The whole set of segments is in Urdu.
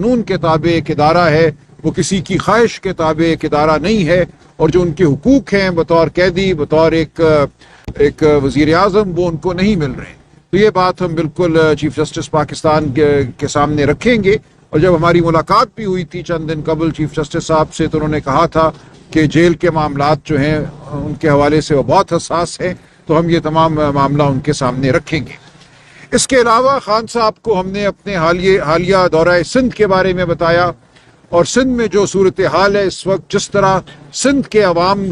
قانون کے تابع ایک ادارہ ہے، وہ کسی کی خواہش کے تابع ایک ادارہ نہیں ہے، اور جو ان کے حقوق ہیں بطور قیدی، بطور ایک وزیر اعظم، وہ ان کو نہیں مل رہے۔ تو یہ بات ہم بالکل چیف جسٹس پاکستان کے سامنے رکھیں گے۔ اور جب ہماری ملاقات بھی ہوئی تھی چند دن قبل چیف جسٹس صاحب سے، تو انہوں نے کہا تھا کہ جیل کے معاملات جو ہیں ان کے حوالے سے وہ بہت حساس ہیں، تو ہم یہ تمام معاملہ ان کے سامنے رکھیں گے۔ اس کے علاوہ خان صاحب کو ہم نے اپنے حالیہ دورہ سندھ کے بارے میں بتایا، اور سندھ میں جو صورتحال ہے اس وقت، جس طرح سندھ کے عوام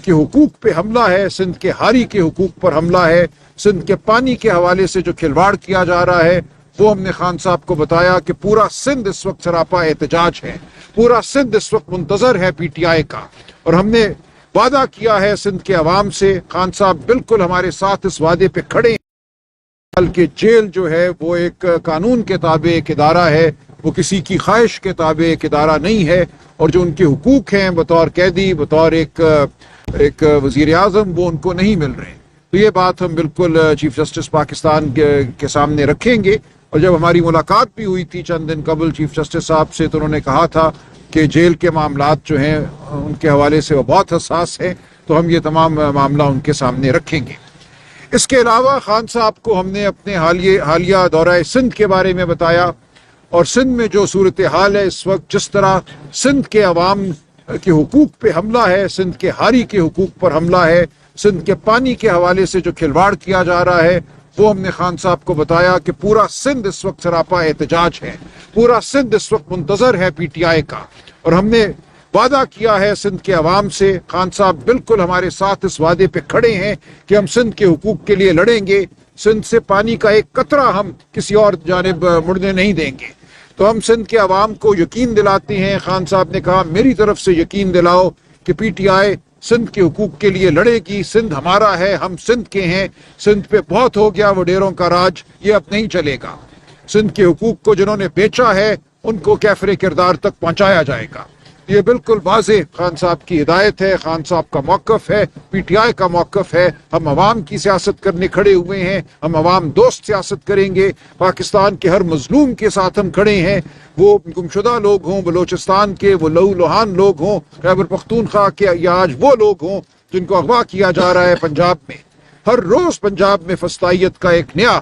کے حقوق پہ حملہ ہے، سندھ کے ہاری کے حقوق پر حملہ ہے، سندھ کے پانی کے حوالے سے جو کھلواڑ کیا جا رہا ہے، وہ ہم نے خان صاحب کو بتایا کہ پورا سندھ اس وقت سراپا احتجاج ہے، پورا سندھ اس وقت منتظر ہے پی ٹی آئی کا، اور ہم نے وعدہ کیا ہے سندھ کے عوام سے۔ خان صاحب بالکل ہمارے ساتھ اس وعدے پہ کھڑے ہیں کہ جیل جو ہے وہ ایک قانون کے تابع ایک ادارہ ہے، وہ کسی کی خواہش کے تابع ایک ادارہ نہیں ہے، اور جو ان کے حقوق ہیں بطور قیدی، بطور ایک وزیر اعظم، وہ ان کو نہیں مل رہے۔ تو یہ بات ہم بالکل چیف جسٹس پاکستان کے سامنے رکھیں گے۔ اور جب ہماری ملاقات بھی ہوئی تھی چند دن قبل چیف جسٹس صاحب سے، تو انہوں نے کہا تھا کہ جیل کے معاملات جو ہیں ان کے حوالے سے وہ بہت حساس ہیں، تو ہم یہ تمام معاملہ ان کے سامنے رکھیں گے۔ اس کے علاوہ خان صاحب کو ہم نے اپنے حالیہ دورہ سندھ کے بارے میں بتایا، اور سندھ میں جو صورتحال ہے اس وقت، جس طرح سندھ کے عوام کے حقوق پہ حملہ ہے، سندھ کے ہاری کے حقوق پر حملہ ہے، سندھ کے پانی کے حوالے سے جو کھلواڑ کیا جا رہا ہے، وہ ہم نے خان صاحب کو بتایا کہ پورا سندھ اس وقت سراپا احتجاج ہے، پورا سندھ اس وقت منتظر ہے پی ٹی آئی کا، اور ہم نے وعدہ کیا ہے سندھ کے عوام سے۔ خان صاحب بالکل ہمارے ساتھ اس وعدے پہ کھڑے ہیں کہ ہم سندھ کے حقوق کے لیے لڑیں گے، سندھ سے پانی کا ایک قطرہ ہم کسی اور جانب مڑنے نہیں دیں گے۔ تو ہم سندھ کے عوام کو یقین دلاتے ہیں۔ خان صاحب نے کہا میری طرف سے یقین دلاؤ کہ پی ٹی آئی سندھ کے حقوق کے لیے لڑے گی، سندھ ہمارا ہے، ہم سندھ کے ہیں، سندھ پہ بہت ہو گیا وہ ڈیروں کا راج، یہ اب نہیں چلے گا۔ سندھ کے حقوق کو جنہوں نے بیچا ہے ان کو کیفر کردار تک پہنچایا جائے گا۔ یہ بالکل واضح خان صاحب کی ہدایت ہے، خان صاحب کا موقف ہے، پی ٹی آئی کا موقف ہے۔ ہم عوام کی سیاست کرنے کھڑے ہوئے ہیں، ہم عوام دوست سیاست کریں گے، پاکستان کے ہر مظلوم کے ساتھ ہم کھڑے ہیں، وہ گمشدہ لوگ ہوں، بلوچستان کے وہ لہو لہان لوگ ہوں، خیبر پختونخوا کے، یا آج وہ لوگ ہوں جن کو اغوا کیا جا رہا ہے پنجاب میں۔ ہر روز پنجاب میں فسطائیت کا ایک نیا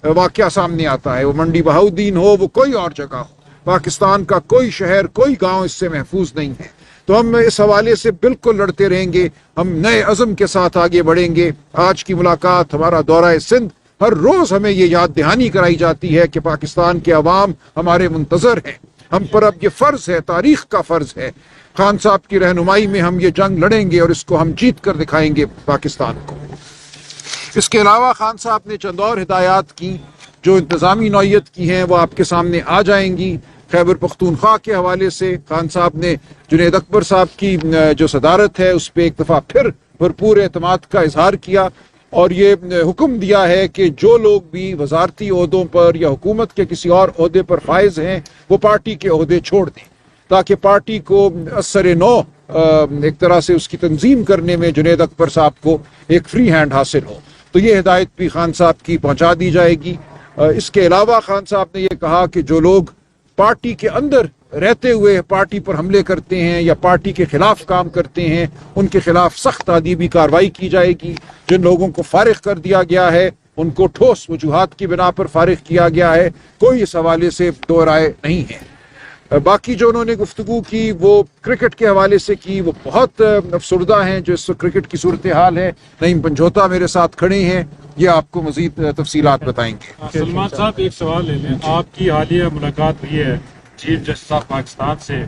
واقعہ سامنے آتا ہے، وہ منڈی بہاؤدین ہو، وہ کوئی اور جگہ ہو، پاکستان کا کوئی شہر، کوئی گاؤں اس سے محفوظ نہیں ہے۔ تو ہم اس حوالے سے بالکل لڑتے رہیں گے، ہم نئے عزم کے ساتھ آگے بڑھیں گے۔ آج کی ملاقات، ہمارا دورہ سندھ، ہر روز ہمیں یہ یاد دہانی کرائی جاتی ہے کہ پاکستان کے عوام ہمارے منتظر ہیں، ہم پر اب یہ فرض ہے، تاریخ کا فرض ہے، خان صاحب کی رہنمائی میں ہم یہ جنگ لڑیں گے اور اس کو ہم جیت کر دکھائیں گے پاکستان کو۔ اس کے علاوہ خان صاحب نے چند اور ہدایات کی جو انتظامی نوعیت کی ہیں، وہ آپ کے سامنے آ جائیں گی۔ خیبر پختونخوا کے حوالے سے خان صاحب نے جنید اکبر صاحب کی جو صدارت ہے اس پہ ایک دفعہ پھر بھرپور اعتماد کا اظہار کیا، اور یہ حکم دیا ہے کہ جو لوگ بھی وزارتی عہدوں پر یا حکومت کے کسی اور عہدے پر فائز ہیں وہ پارٹی کے عہدے چھوڑ دیں، تاکہ پارٹی کو اثر نو ایک طرح سے اس کی تنظیم کرنے میں جنید اکبر صاحب کو ایک فری ہینڈ حاصل ہو۔ تو یہ ہدایت بھی خان صاحب کی پہنچا دی جائے گی۔ اس کے علاوہ خان صاحب نے یہ کہا کہ جو لوگ پارٹی کے اندر رہتے ہوئے پارٹی پر حملے کرتے ہیں یا پارٹی کے خلاف کام کرتے ہیں، ان کے خلاف سخت تادیبی کارروائی کی جائے گی۔ جن لوگوں کو فارغ کر دیا گیا ہے ان کو ٹھوس وجوہات کی بنا پر فارغ کیا گیا ہے، کوئی اس حوالے سے دو رائے نہیں ہے۔ باقی جو انہوں نے گفتگو کی وہ کرکٹ کے حوالے سے کی، وہ بہت افسردہ ہیں جو اس وقت کرکٹ کی صورتحال ہے۔ نعیم پنجھوتا میرے ساتھ کھڑے ہیں، یہ آپ کو مزید تفصیلات بتائیں گے۔ سلمان صاحب ایک سوال لے لیں، آپ کی حالیہ ملاقات ہوئی ہے چیف جسٹس آف پاکستان سے،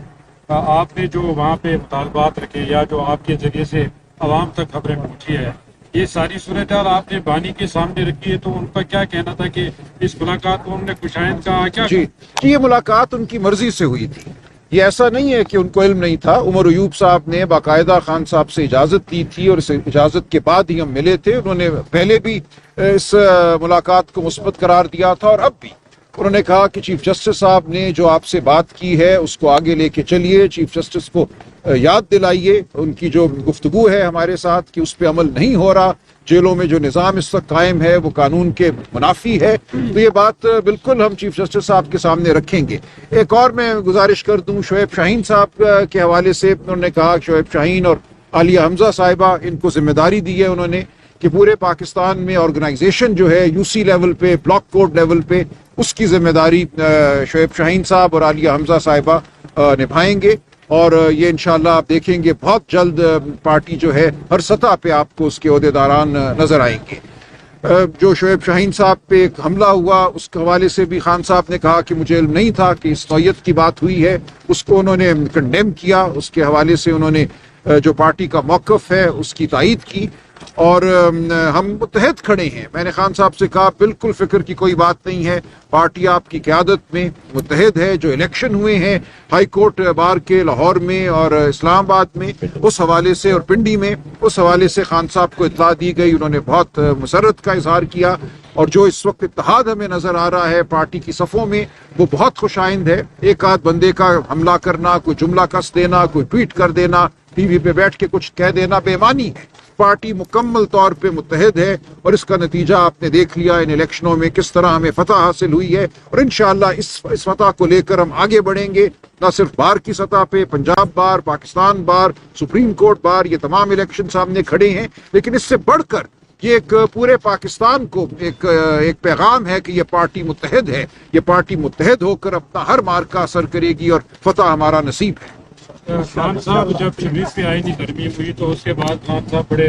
آپ نے جو وہاں پہ مطالبات رکھے یا جو آپ کے ذریعے سے عوام تک خبریں پہنچی ہے، یہ ساری صورتحال آپ نے بانی کے سامنے رکھی ہے، تو ان کا کیا کہنا تھا کہ اس ملاقات کو انہوں نے کشائند کہا کیا؟ جی، یہ ملاقات ان کی مرضی سے ہوئی تھی، یہ ایسا نہیں ہے کہ ان کو علم نہیں تھا۔ عمر ایوب صاحب نے باقاعدہ خان صاحب سے اجازت دی تھی، اور اس اجازت کے بعد ہی ہم ملے تھے۔ انہوں نے پہلے بھی اس ملاقات کو مثبت قرار دیا تھا، اور اب بھی انہوں نے کہا کہ چیف جسٹس صاحب نے جو آپ سے بات کی ہے اس کو آگے لے کے چلیے۔ چیف جسٹس کو یاد دلائیے ان کی جو گفتگو ہے ہمارے ساتھ کہ اس پہ عمل نہیں ہو رہا، جیلوں میں جو نظام اس وقت قائم ہے وہ قانون کے منافی ہے، تو یہ بات بالکل ہم چیف جسٹس صاحب کے سامنے رکھیں گے۔ ایک اور میں گزارش کر دوں، شعیب شاہین صاحب کے حوالے سے انہوں نے کہا، شعیب شاہین اور عالیہ حمزہ صاحبہ، ان کو ذمہ داری دی ہے انہوں نے کہ پورے پاکستان میں آرگنائزیشن جو ہے یو سی لیول پہ، بلاک کوڈ لیول پہ، اس کی ذمہ داری شعیب شاہین صاحب اور عالیہ حمزہ صاحبہ نبھائیں گے، اور یہ انشاءاللہ آپ دیکھیں گے بہت جلد پارٹی جو ہے ہر سطح پہ آپ کو اس کے عہدیداران نظر آئیں گے۔ جو شعیب شاہین صاحب پہ ایک حملہ ہوا اس کے حوالے سے بھی خان صاحب نے کہا کہ مجھے علم نہیں تھا کہ اس نوعیت کی بات ہوئی ہے، اس کو انہوں نے کنڈیم کیا، اس کے حوالے سے انہوں نے جو پارٹی کا موقف ہے اس کی تائید کی، اور ہم متحد کھڑے ہیں۔ میں نے خان صاحب سے کہا بالکل فکر کی کوئی بات نہیں ہے، پارٹی آپ کی قیادت میں متحد ہے۔ جو الیکشن ہوئے ہیں ہائی کورٹ بار کے لاہور میں اور اسلام آباد میں، اس حوالے سے اور پنڈی میں، اس حوالے سے خان صاحب کو اطلاع دی گئی، انہوں نے بہت مسرت کا اظہار کیا، اور جو اس وقت اتحاد ہمیں نظر آ رہا ہے پارٹی کی صفوں میں وہ بہت خوش آئند ہے۔ ایک آدھ بندے کا حملہ کرنا، کوئی جملہ کس دینا، کوئی ٹویٹ کر دینا، ٹی وی پہ بیٹھ کے کچھ کہہ دینا بے معنی ہے۔ پارٹی مکمل طور پہ متحد ہے، اور اس کا نتیجہ آپ نے دیکھ لیا ان الیکشنوں میں کس طرح ہمیں فتح حاصل ہوئی ہے، اور انشاءاللہ اس فتح کو لے کر ہم آگے بڑھیں گے، نہ صرف بار کی سطح پہ، پنجاب بار، پاکستان بار، سپریم کورٹ بار، یہ تمام الیکشن سامنے کھڑے ہیں، لیکن اس سے بڑھ کر یہ ایک پورے پاکستان کو ایک پیغام ہے کہ یہ پارٹی متحد ہے، یہ پارٹی متحد ہو کر اپنا ہر مارکہ اثر کرے گی، اور فتح ہمارا نصیب ہے۔ خان صاحب جب 26ویں آئینی ترمیم ہوئی تو اس کے بعد خان صاحب بڑے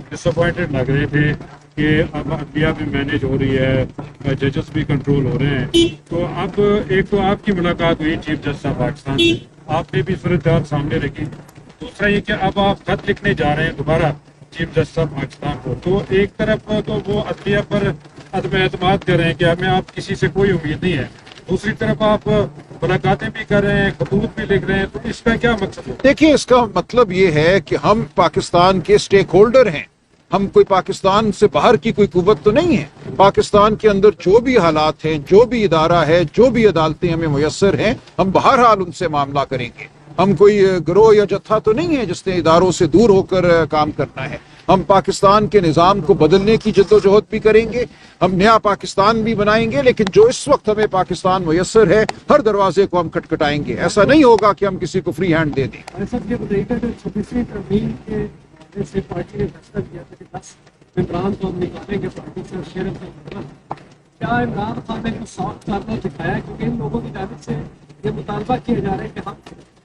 ڈس اپوائنٹڈ لگ رہے تھے کہ اب عدلیہ بھی مینیج ہو رہی ہے، ججز بھی کنٹرول ہو رہے ہیں، تو اب ایک تو آپ کی ملاقات ہوئی چیف جسٹس آف پاکستان سے، آپ نے بھی صورتحال سامنے رکھی، دوسرا یہ کہ اب آپ خط لکھنے جا رہے ہیں دوبارہ چیف جسٹس آف پاکستان کو، تو ایک طرف تو وہ عدلیہ پر عدم اعتماد کر رہے ہیں کہ ہمیں آپ کسی سے کوئی امید نہیں ہے، دوسری طرف آپ ملاقاتیں بھی کر رہے ہیں، خطوط بھی لکھ رہے ہیں، تو اس کا کیا مقصد ہے؟ دیکھیں، اس کا مطلب یہ ہے کہ ہم پاکستان کے سٹیک ہولڈر ہیں، ہم کوئی پاکستان سے باہر کی کوئی قوت تو نہیں ہے۔ پاکستان کے اندر جو بھی حالات ہیں، جو بھی ادارہ ہے، جو بھی عدالتیں ہمیں میسر ہیں، ہم بہرحال ان سے معاملہ کریں گے۔ ہم کوئی گروہ یا جتھا تو نہیں ہے جس نے اداروں سے دور ہو کر کام کرنا ہے۔ ہم پاکستان کے نظام کو بدلنے کی جدوجہد بھی کریں گے، ہم نیا پاکستان بھی بنائیں گے، لیکن جو اس وقت ہمیں پاکستان میسر ہے ہر دروازے کو ہم کھٹکھٹائیں گے۔ ایسا نہیں ہوگا کہ ہم کسی کو فری ہینڈ دے دیں۔ سب یہ بتائیے گا کہ 26ویں ترمیم کے سے پارٹی نے فیصلہ کیا تھا کہ 10 ممبران کو ہم نکالیں گے پارٹی سے، اور شیر کیا عمران خان نے کچھ سافٹ کارنر دکھایا؟ کیونکہ ان لوگوں کی جانب سے یہ مطالبہ کیا جا رہا ہے کہ ہم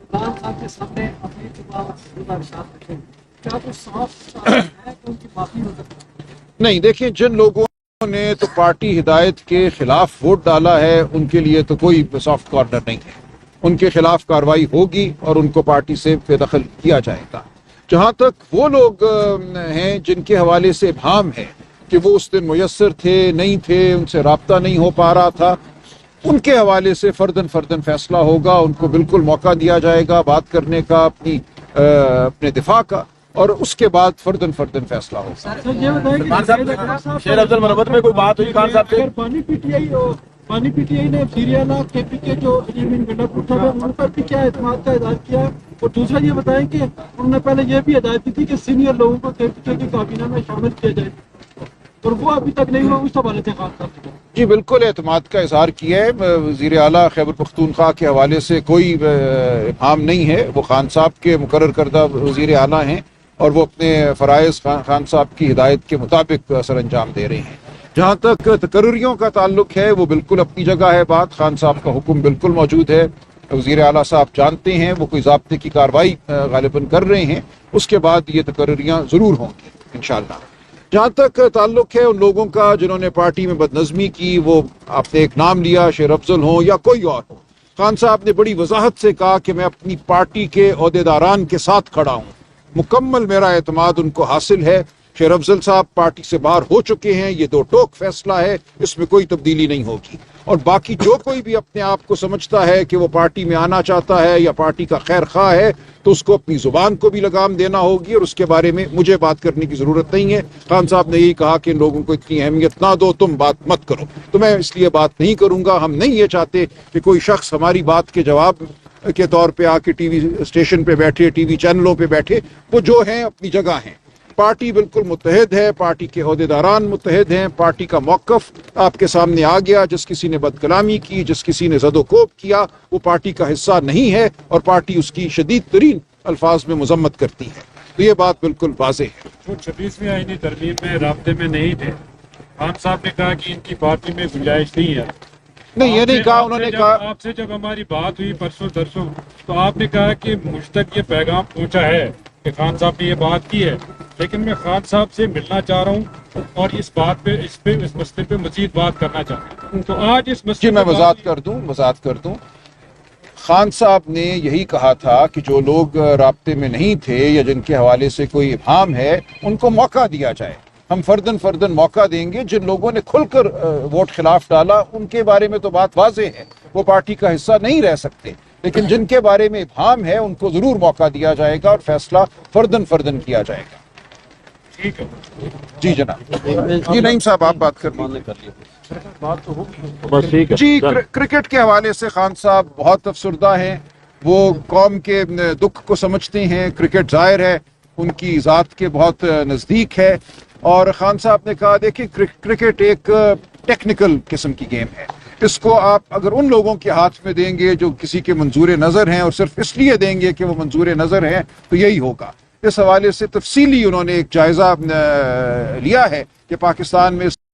عمران خان کے سامنے اپنی گزارشات رکھیں، کیا کچھ سافٹ کارنر ہے کہ ان کی معافی ہو سکتی ہے؟ نہیں، دیکھیں، جن لوگوں نے تو پارٹی ہدایت کے خلاف ووٹ ڈالا ہے ان کے لیے تو کوئی سافٹ کارنر نہیں ہے، ان کے خلاف کارروائی ہوگی اور ان کو پارٹی سے بے دخل کیا جائے گا۔ جہاں تک وہ لوگ ہیں جن کے حوالے سے ابہام ہے کہ وہ اس دن میسر تھے نہیں تھے، ان سے رابطہ نہیں ہو پا رہا تھا، ان کے حوالے سے فرداً فیصلہ ہوگا، ان کو بالکل موقع دیا جائے گا بات کرنے کا، اپنے دفاع کا، اور اس کے بعد فرداً فیصلہ ہوگا۔ سر یہ بتائیں کہ خان صاحب شیر افضل مربت میں کوئی بات ہوئی خان صاحب سے؟ اگر پانی پی ٹی آئی نے سیریانا کے پی کے جو علیم گنڈا پٹھا ہے ان پر بھی کیا اعتماد کا اظہار کیا ہے؟ اور دوسرا یہ بتائیں کہ انہوں نے پہلے یہ بھی ہدایت دی تھی کہ سینئر لوگوں کو کے پی کے کی کابینہ میں شامل کیا جائے، اور وہ ابھی تک نہیں ہوا، اس حوالے سے خان صاحب نے جی بالکل اعتماد کا اظہار کیا ہے۔ وزیر اعلیٰ خیبر پختونخوا کے حوالے سے کوئی ابہام نہیں ہے، وہ خان صاحب کے مقرر کردہ وزیر اعلیٰ ہیں، اور وہ اپنے فرائض خان صاحب کی ہدایت کے مطابق سر انجام دے رہے ہیں۔ جہاں تک تقرریوں کا تعلق ہے وہ بالکل اپنی جگہ ہے بات، خان صاحب کا حکم بالکل موجود ہے، وزیر اعلیٰ صاحب جانتے ہیں، وہ کوئی ضابطے کی کارروائی غالباً کر رہے ہیں، اس کے بعد یہ تقرریاں ضرور ہوں گی انشاءاللہ۔ جہاں تک تعلق ہے ان لوگوں کا جنہوں نے پارٹی میں بدنظمی کی، وہ آپ نے ایک نام لیا، شیر افضل ہوں یا کوئی اور ہو، خان صاحب نے بڑی وضاحت سے کہا کہ میں اپنی پارٹی کے عہدیداران کے ساتھ کھڑا ہوں، مکمل میرا اعتماد ان کو حاصل ہے۔ شیر افضل صاحب پارٹی سے باہر ہو چکے ہیں، یہ دو ٹوک فیصلہ ہے، اس میں کوئی تبدیلی نہیں ہوگی، اور باقی جو کوئی بھی اپنے آپ کو سمجھتا ہے کہ وہ پارٹی میں آنا چاہتا ہے یا پارٹی کا خیر خواہ ہے تو اس کو اپنی زبان کو بھی لگام دینا ہوگی، اور اس کے بارے میں مجھے بات کرنے کی ضرورت نہیں ہے۔ خان صاحب نے یہی کہا کہ ان لوگوں کو اتنی اہمیت نہ دو، تم بات مت کرو، تو میں اس لیے بات نہیں کروں گا۔ ہم نہیں یہ چاہتے کہ کوئی شخص ہماری بات کے جواب کے طور پہ آ کے ٹی وی اسٹیشن پہ بیٹھے, ٹی وی چینلوں پہ بیٹھے, وہ جو ہیں اپنی جگہ ہیں. پارٹی بالکل متحد ہے, پارٹی کے عہدیداران متحد ہیں, پارٹی کا موقف آپ کے سامنے آ گیا. جس کسی نے بد کلامی کی, جس کسی نے زد و کوب کیا, وہ پارٹی کا حصہ نہیں ہے اور پارٹی اس کی شدید ترین الفاظ میں مذمت کرتی ہے. تو یہ بات بالکل واضح ہے. جو 26ویں آئینی ترمیم میں رابطے میں نہیں تھے, خان صاحب نے کہا کہ ان کی پارٹی میں گنجائش نہیں ہے. نہیں, یہ نہیں کہا انہوں نے. کہا آپ سے جب ہماری بات ہوئی پرسوں درسوں, تو آپ نے کہا کہ مجھ تک یہ پیغام پہنچا ہے کہ خان صاحب نے یہ بات کی ہے, لیکن میں خان صاحب سے ملنا چاہ رہا ہوں اور اس بات پہ اس مسئلے پہ مزید بات کرنا چاہتا ہوں. تو آج اس مسئلے میں وضاحت کر دوں. خان صاحب نے یہی کہا تھا کہ جو لوگ رابطے میں نہیں تھے یا جن کے حوالے سے کوئی ابہام ہے, ان کو موقع دیا جائے. ہم فردن موقع دیں گے. جن لوگوں نے کھل کر ووٹ خلاف ڈالا, ان کے بارے میں تو بات واضح ہے, وہ پارٹی کا حصہ نہیں رہ سکتے. لیکن جن کے بارے میں ابہام ہے, ان کو ضرور موقع دیا جائے گا اور فیصلہ فردن کیا جائے گا. ٹھیک ہے جی جناب. جی نعیم صاحب, آپ بات کر لیں. بات تو ہوگی. بس ٹھیک ہے. جی, کرکٹ کے حوالے سے خان صاحب بہت افسردہ ہیں. وہ قوم کے دکھ کو سمجھتے ہیں. کرکٹ ظاہر ہے ان کی ذات کے بہت نزدیک ہے. اور خان صاحب نے کہا دیکھیں کرکٹ ایک ٹیکنیکل قسم کی گیم ہے. اس کو آپ اگر ان لوگوں کے ہاتھ میں دیں گے جو کسی کے منظور نظر ہیں, اور صرف اس لیے دیں گے کہ وہ منظور نظر ہیں, تو یہی ہوگا. اس حوالے سے تفصیلی انہوں نے ایک جائزہ لیا ہے کہ پاکستان میں اس